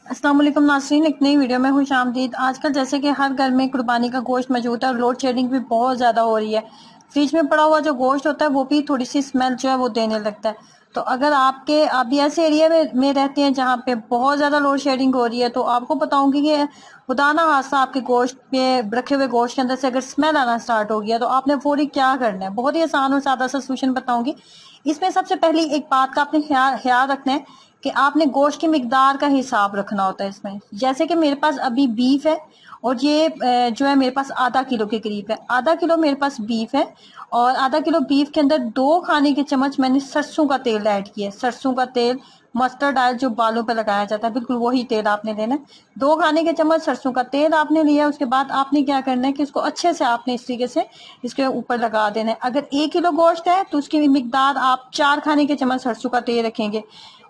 अस्सलाम वालेकुम नाज़रीन, एक नई वीडियो में खुश आमदीद। आजकल जैसे कि हर घर में कुर्बानी का गोश्त मौजूद है और लोड शेडिंग भी बहुत ज़्यादा हो रही है। फ्रिज में पड़ा हुआ जो गोश्त होता है वो भी थोड़ी सी स्मेल जो है वो देने लगता है। तो अगर आप भी ऐसे एरिया में रहते हैं जहाँ पे बहुत ज़्यादा लोड शेडिंग हो रही है, तो आपको बताऊंगी कि खुदा ना खास्ता आपके गोश्त पे रखे हुए गोश्त के अंदर से अगर स्मेल आना स्टार्ट हो गया तो आपने फौरी क्या करना है। बहुत ही आसान और सादा सा सोल्यूशन बताऊंगी। इसमें सबसे पहली एक बात का आपने ख्याल रखना है कि आपने गोश्त की मिकदार का हिसाब रखना होता है इसमें। जैसे कि मेरे पास अभी बीफ है और ये जो है मेरे पास आधा किलो के करीब है। आधा किलो मेरे पास बीफ है और आधा किलो बीफ के अंदर 2 खाने के चम्मच मैंने सरसों का तेल ऐड किया है। सरसों का तेल, मस्टर्ड ऑयल जो बालों पे लगाया जाता है, बिल्कुल वही तेल आपने लेना है। 2 खाने के चम्मच सरसों का तेल आपने लिया। उसके बाद आपने क्या करना है कि इसको अच्छे से आपने इस तरीके से इसके ऊपर लगा देना है। अगर 1 किलो गोश्त है तो उसकी मिकदार आप 4 खाने के चम्मच सरसों का तेल रखेंगे।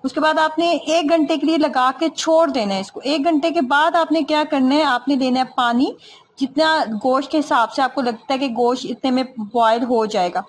उसके बाद आपने 1 घंटे के लिए लगा के छोड़ देना है इसको। 1 घंटे के बाद आपने क्या करना है, आपने लेना है पानी। जितना गोश्त के हिसाब से आपको लगता है कि गोश्त इतने में बॉयल हो जाएगा,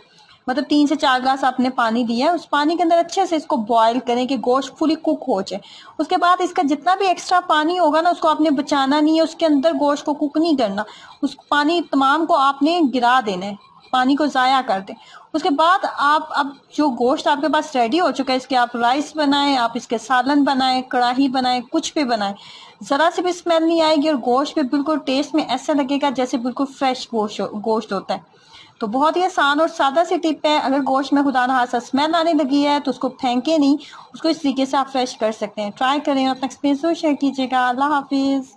मतलब 3 से 4 ग्लास आपने पानी लिया है। उस पानी के अंदर अच्छे से इसको बॉयल करें कि गोश्त फुली कुक हो जाए। उसके बाद इसका जितना भी एक्स्ट्रा पानी होगा ना, उसको आपने बचाना नहीं है, उसके अंदर गोश्त को कुक नहीं करना। उस पानी तमाम को आपने गिरा देना है, पानी को जाया कर दें। उसके बाद आप अब जो गोश्त आपके पास रेडी हो चुका है, इसके आप राइस बनाएं, आप इसके सालन बनाएं, कढ़ाई बनाएं, कुछ भी बनाएं। जरा से भी स्मेल नहीं आएगी और गोश्त पे बिल्कुल टेस्ट में ऐसा लगेगा जैसे बिल्कुल फ्रेश गोश्त होता है। तो बहुत ही आसान और सादा सी टिप है। अगर गोश्त में खुदा ना खास्ता स्मेल आने लगी है तो उसको फेंके नहीं, उसको इस तरीके से आप फ्रेश कर सकते हैं। ट्राई करें और अपना एक्सपीरियंस शेयर कीजिएगा। अल्लाह हाफिज।